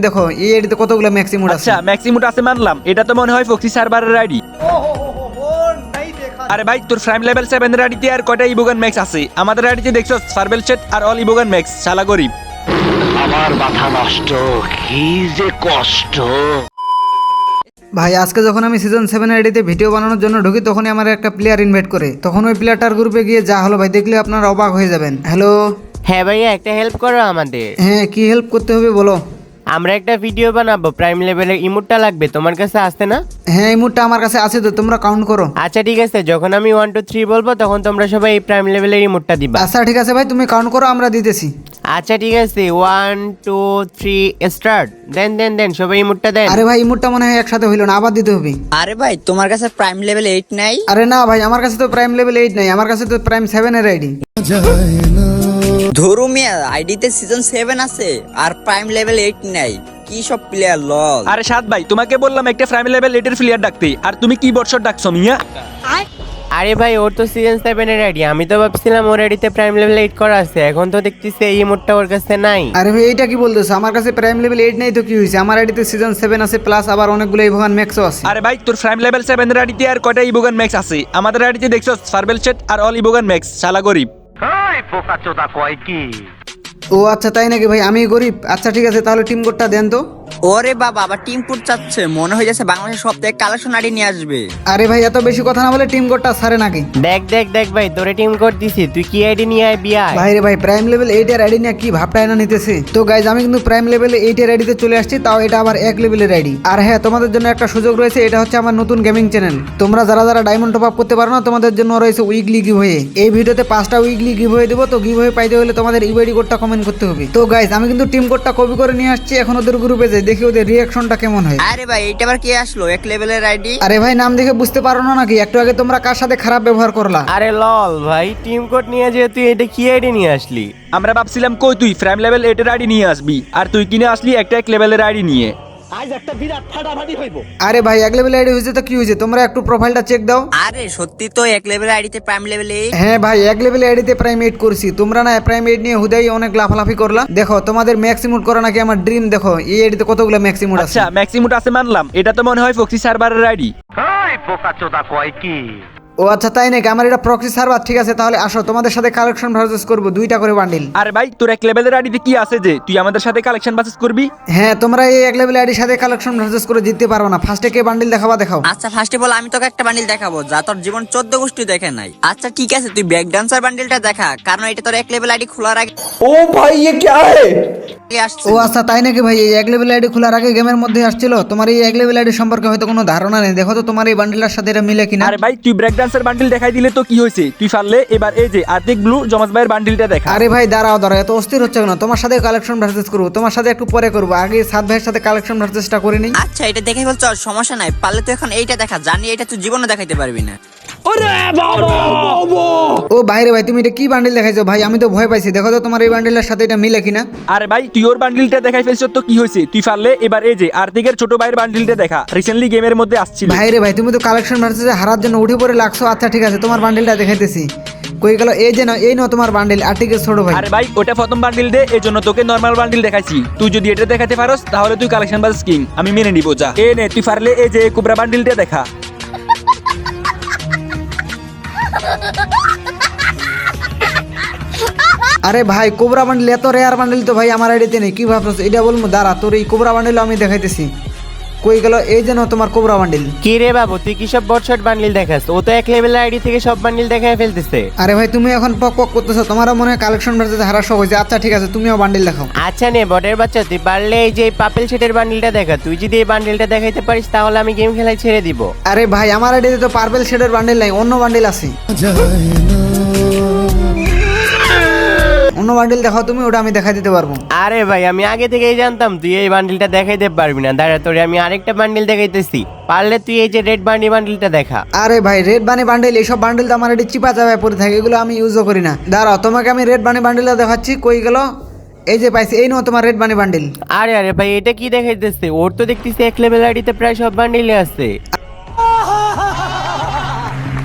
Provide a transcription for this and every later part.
দেখো এই আইডিতে কতগুলো ম্যাক্সিমুট আছে। আচ্ছা ম্যাক্সিমুট আছে মানলাম, এটা তো মনে হয় ফক্সি সার্ভারের আইডি। আরে ভাই তোর প্রাইম লেভেল 7 এর আইডিতে আর কয়টা ইবোগান ম্যাক্স আছে? আমাদের আইডিতে দেখছো ফারবেল সেট আর অল ইবোগান ম্যাক্স, শালা গরিব। আমার মাথা নষ্ট, কি যে কষ্ট। ভাই আজকে যখন আমি সিজন 7 আইডিতে ভিডিও বানানোর জন্য ঢুকি তখনই আমার একটা প্লেয়ার ইনভাইট করে, তখন ওই প্লেয়ারটার গ্রুপে গিয়ে যা হলো ভাই দেখলে আপনারা অবাক হয়ে যাবেন। হ্যালো হ্যাঁ ভাইয়া, একটা হেল্প করো আমাদের। হ্যাঁ কি হেল্প করতে হবে বলো। আমরা একটা ভিডিও বানাবো, প্রাইম লেভেলের ইমোটটা লাগবে, তোমার কাছে আসতে না? হ্যাঁ এই মুডটা আমার কাছে আছে, তো তোমরা কাউন্ট করো। আচ্ছা ঠিক আছে, যখন আমি 1 2 3 বলবো তখন তোমরা সবাই এই প্রাইম লেভেলের ইমোটটা দিবা। আচ্ছা ঠিক আছে ভাই, তুমি কাউন্ট করো, আমরা দিতেছি। আচ্ছা ঠিক আছে, 1 2 3 স্টার্ট। দেন সবাই ইমোটটা দেন। আরে ভাই এই মুডটা মনে হয় একসাথে হইলো না, আবার দিতে হবে। আরে ভাই তোমার কাছে প্রাইম লেভেল 8 নাই? আরে না ভাই, আমার কাছে তো প্রাইম লেভেল 8 নাই, আমার কাছে তো প্রাইম 7 এর আইডি। ধরু মিয়া আইডিতে সিজন 7 আছে আর প্রাইম লেভেল 8 নাই, কি সব প্লেয়ার লল। আরে সাদ ভাই তোমাকে বললাম একটা প্রাইম লেভেল 8 এর প্লেয়ার ডাকতে, আর তুমি কি বটশট ডাকছো মিয়া? আরে ভাই ওর তো সিজন 7 এর আইডি, আমি তো ভাবছিলাম ওর আইডিতে প্রাইম লেভেল 8 করা আছে, এখন তো দেখতেছি এই ইমোটটা ওর কাছে নাই। আরে ভাই এইটা কি বলতেছো? আমার কাছে প্রাইম লেভেল 8 নাই তো কি হইছে? আমার আইডিতে সিজন 7 আছে, প্লাস আবার অনেকগুলো ইভোগান ম্যাক্সও আছে। আরে ভাই তোর প্রাইম লেভেল 7 এর আইডিতে আর কয়টা ইবোগান ম্যাক্স আছে? আমাদের আইডিতে দেখছো ফারবেল সেট আর অল ইবোগান ম্যাক্স, শালা গরিব। এই পোকা চোদা কয় কি? ও আচ্ছা তাই নাকি ভাই, আমি গরিব। আচ্ছা ঠিক আছে, তাহলে টিম কোডটা দেন তো। ওরে বাবা আবার টিম পুট চাচ্ছে, মনে হয়ে যাচ্ছে বাংলাদেশের সপ্তাহে কালেকশন আইডি নিয়ে আসবে। আরে ভাই এত বেশি কথা না বলে টিম কোডটা সারে নাকি। দেখ ভাই, তোরে টিম কোড দিছি, তুই কি আইডি নিয়ে আয় বিআই। ভাই রে ভাই, প্রাইম লেভেল 8 এর আইডি নিয়ে কি ভাবটাই না নিতেছে। তো গাইজ আমি কিন্তু প্রাইম লেভেল 8 এর আইডিতে চলে আসছি, তাও এটা আবার 1 লেভেলের আইডি। আর হ্যাঁ তোমাদের জন্য একটা সুযোগ রয়েছে, এটা হচ্ছে আমার নতুন গেমিং চ্যানেল। তোমরা যারা ডায়মন্ড টপ আপ করতে পারো না, তোমাদের জন্য রয়েছে উইকলি গিভওয়ে। এই ভিডিওতে 5টা উইকলি গিভওয়ে দেবো, তো গিভওয়ে পাইতে হলে তোমাদের ইউআইডি কোডটা কমেন্ট করতে হবে। তো গাইজ আমি কিন্তু টিম কোডটা কপি করে নিয়ে আসছি, এখন ওদের গ্রুপে যাই, দেখি ওদের রিঅ্যাকশনটা কেমন হয়। আরে ভাই এটা আবার কে আসলো 1 লেভেলের আইডি? আরে ভাই নাম দেখে বুঝতে পারো না নাকি? একটু আগে তোমরা কার সাথে খারাপ ব্যবহার করলা? আরে লল ভাই, টিম কোড নিয়ে যে তুই এটা কি আইডি নিয়ে আসলি? আমরা ভাবছিলাম কই তুই প্রাইম লেভেল 8 এর আইডি নিয়ে আসবি, আর তুই কিনে আসলি একটা 1 লেভেলের আইডি নিয়ে। আরে ভাই 1 লেভেল আইডি হয়েছে তো কি হয়েছে? তোমরা একটু প্রোফাইলটা চেক দাও। আরে সত্যি তো 1 লেভেল আইডিতে প্রাইম লেভেল 8। হ্যাঁ ভাই 1 লেভেল আইডিতে প্রাইম 8 করছি। তোমরা না প্রাইম 8 নিয়ে হুদাই অনেক লাফালাফি করলা। দেখো তোমাদের ম্যাক্সিমুট করা নাকি আমার ড্রিম। দেখো এই আইডিতে কতগুলো ম্যাক্সিমুট আছে। আচ্ছা ম্যাক্সিমুট আছে মানলাম, এটা তো মনে হয় ফক্সি সার্ভারের আইডি। এই পোকা চোদা কয় কি? ও আচ্ছা তাই নাকি? আমার এটা প্রক্সি সার্ভার। ঠিক আছে তাহলে আসো, তোমাদের সাথে কালেকশন ভার্সেস করব, 2টা করে বান্ডিল। আরে ভাই তোর 1 লেভেলের আইডিতে কি আছে যে তুই আমাদের সাথে কালেকশন বাসেস করবি? হ্যাঁ তোমরা এই 1 লেভেল আইডির সাথে কালেকশন ভার্সেস করে জিততে পারো না। ফার্স্টে কে বান্ডিল দেখাবা দেখাও। আচ্ছা ফার্স্ট অফ অল আমি তোকে একটা বান্ডিল দেখাবো যা তোর জীবন 14 গোষ্ঠী দেখে নাই। আচ্ছা ঠিক আছে তুই ব্যাক ডান্সার বান্ডিলটা দেখা, কারণ এটা তোর 1 লেভেল আইডি খোলার আগে ও ভাই ये क्या है? আসছে। ও আচ্ছা তাই নাকি ভাই? এই 1 লেভেল আইডি খোলার আগে গেমের মধ্যে আসছিল। তোমার এই 1 লেভেল আইডি সম্পর্কে হয়তো কোনো ধারণা নেই। দেখো তো তোমার এই বান্ডিলের সাথে এটা মিলে কিনা। আরে ভাই তুই ব্রেক ডান্সার বান্ডিল দেখাই দিলে তো কি হয়েছে? তুই পারলে এবার এই যে আর্টিক ব্লু জমাস ভাইয়ের বান্ডিলটা দেখা। আরে ভাই দাঁড়াও, এত অস্থির হচ্ছে কেন? তোমার সাথে কালেকশন ভার্সেস করবো, তোমার সাথে একটু পরে করবো, আগে সাদ ভাইয়ের সাথে কালেকশন ভার্সেসটা করে নিই। আচ্ছা এটা দেখে বলছো সমস্যা নাই, পারলে তুই এখন এইটা দেখা, জানি এটা তুই জীবনে দেখাইতে পারবি না। ও ভাইরে ভাই, তুমি এটা কি বান্ডিল দেখাইছো ভাই? আমি তো ভয় পাইছি। দেখো তো তোমার এই বান্ডিলের সাথে এটা মিলে কিনা। আরে ভাই তুই ওর বান্ডিলটা দেখাই ফেলছ তো কি হয়েছে? তুই পারলে এবার এই যে আর্টিকের ছোট ভাইয়ের বান্ডিলটা দেখা, রিসেন্টলি গেমের মধ্যে আসছিল। ভাইরে ভাই তুমি তো কালেকশন ভার্সেসে হারার জন্য উঠে পড়ে লাগছো। আচ্ছা ঠিক আছে, তোমার বান্ডিলটা দেখাইতেছি। কই গেল? এই যে না, এই নাও তোমার বান্ডিল, আর্টিকের ছোট ভাই। আরে ভাই ওটা প্রথম বান্ডিল দে, এই জন্য তোকে নরমাল বান্ডিল দেখাইছি। তুই যদি এটা দেখাতে পারোস তাহলে তুই কালেকশন বাস কিং, আমি মেনে নিব। যা এ নে, তুই পারলে এই যে কোবরা বান্ডিলটা দেখা। আরে ভাই কোবরা বান্ডিল এত রেয়ার বান্ডিল তো ভাই আমার আইডিতে নেই। কি ভাবছো এটা বলবো? দাঁড়া, তোর এই কোবরা বান্ডিল আমি দেখাইতেছি। কই গেল? এই যে নাও তোমার কোবরা বান্ডিল। কি রে বাবু, তুই কি সব বটশট বান্ডিল দেখাস? ও তো 1 লেভেলের আইডি থেকে সব বান্ডিল দেখায় ফেলতেছে। আরে ভাই তুমি এখন পক পক করতেছো, তোমারও মনে হয় কালেকশন ভার্সেসে হারার শখ হয়েছে। আচ্ছা ঠিক আছে, তুমিও বান্ডিল দেখাও। আচ্ছা নে বটের বাচ্চা, তুই পারলে এই যে পাপেল সেটের বান্ডিলটা দেখা। তুই যদি এই বান্ডিলটা দেখাইতে পারিস তাহলে আমি গেম খেলাই ছেড়ে দিব। আরে ভাই আমার আইডিতে তো পার্পল শেডের বান্ডিল নাই, অন্য বান্ডিল আছে। অন্য বান্ডিল দেখাও তুমি, ওটা আমি দেখাই দিতে পারবো। আরে ভাই আমি আগে থেকেই জানতাম তুই এই বান্ডিলটা দেখাইতে পারবি না। দাঁড়া তোরে আমি আরেকটা বান্ডিল দেখাইতেছি, পারলে তুই এই যে রেড বান্ডিলটা দেখা। আরে ভাই রেড বানি বান্ডিল, এইসব বান্ডিল তো আমার এটি চিপা চাপায় পড়ে থাকে, এগুলো আমি ইউজও করি না। দাঁড়াও তোমাকে আমি রেড বানি বান্ডিলটা দেখাচ্ছি। কই গেল? এই যে পাইছি, এই নাও তোমার রেড বানি বান্ডিল। আরে ভাই এটা কি দেখাইতেছে? ওর তো দেখতেছি 1 লেভেল আইডিতে প্রায় সব বান্ডিলে আছে।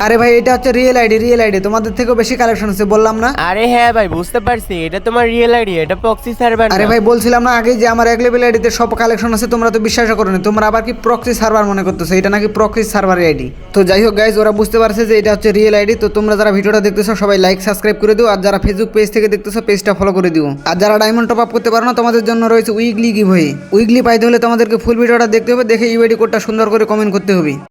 আরে ভাই এটা হচ্ছে রিয়েল আইডি তোমাদের থেকেও বেশি কালেকশন আছে বললাম না। আরে হ্যাঁ ভাই বুঝতে পারছি, এটা তোমার রিয়েল আইডি, এটা প্রক্সি সার্ভার। আরে ভাই বলছিলাম না আগে যে আমার এক লেভেল আইডিতে সব কালেকশন আছে, তোমরা তো বিশ্বাস করো না, তোমরা আবার কি প্রক্সি সার্ভার মনে করতেছো, এটা নাকি প্রক্সি সার্ভার আইডি। তো যাই হোক গাইজ, ওরা বুঝতে পারছে যে এটা হচ্ছে রিয়েল আইডি। তো তোমরা যারা ভিডিওটা দেখতেছো সবাই লাইক সাবস্ক্রাইব করে দিও, আর যারা ফেসবুক পেজ থেকে দেখতেছো পেজটা ফলো করে দিও। আর যারা ডায়মন্ড টপ আপ করতে পারো না তোমাদের জন্য রয়েছে উইকলি গিভওয়ে। উইকলি পাইতে হলে তোমাদেরকে ফুল ভিডিওটা দেখতে হবে, দেখে ইউআইডি কোডটা সুন্দর করে কমেন্ট করতে হবে।